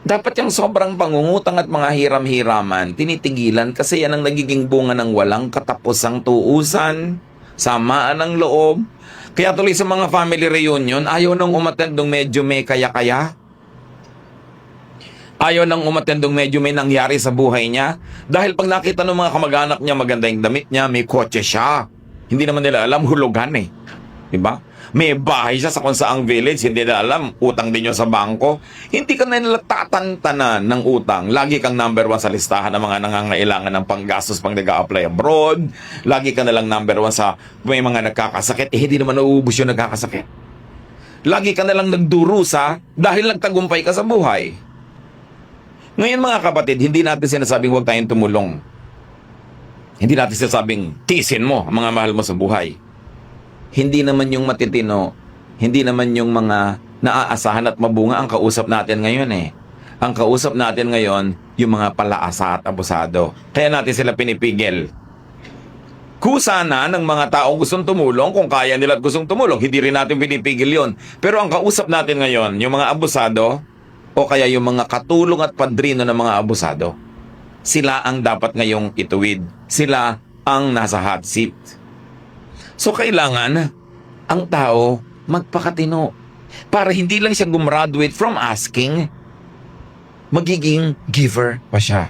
Dapat yung sobrang pangungutang at mga hiram-hiraman, tinitigilan kasi yan ang nagiging bunga ng walang katapusang tuusan, samaan ng loob. Kaya tuloy sa mga family reunion, ayaw nang umattend nung medyo may kaya-kaya. Ayaw nang umattend nung medyo may nangyari sa buhay niya. Dahil pag nakita ng mga kamag-anak niya, maganda yung damit niya, may kotse siya. Hindi naman nila alam, hulugan eh. Diba? May bahay siya sa kung saang village, hindi na alam, utang din yun sa bangko. Hindi ka na nila tatantanan ng utang. Lagi kang number 1 sa listahan ng mga nangangailangan ng panggastos pang nag-a-apply abroad. Lagi ka na lang number 1 sa may mga nagkakasakit. Hindi naman nauubos yung nagkakasakit. Lagi ka na lang nagdurusa dahil nagtagumpay ka sa buhay. Ngayon mga kapatid, hindi natin sinasabing huwag tayong tumulong. Hindi natin sinasabing tisin mo ang mga mahal mo sa buhay. Hindi naman yung matitino, hindi naman yung mga naaasahan at mabunga ang kausap natin ngayon eh. Ang kausap natin ngayon, yung mga palaasa at abusado. Kaya natin sila pinipigil. Kusa na ng mga taong gustong tumulong, kung kaya nila at gustong tumulong, hindi rin natin pinipigil yon. Pero ang kausap natin ngayon, yung mga abusado, o kaya yung mga katulong at padrino ng mga abusado, sila ang dapat ngayong ituwid. Sila ang nasa hot seat. So kailangan ang tao magpakatino para hindi lang siya gumraduate from asking, magiging giver pa siya.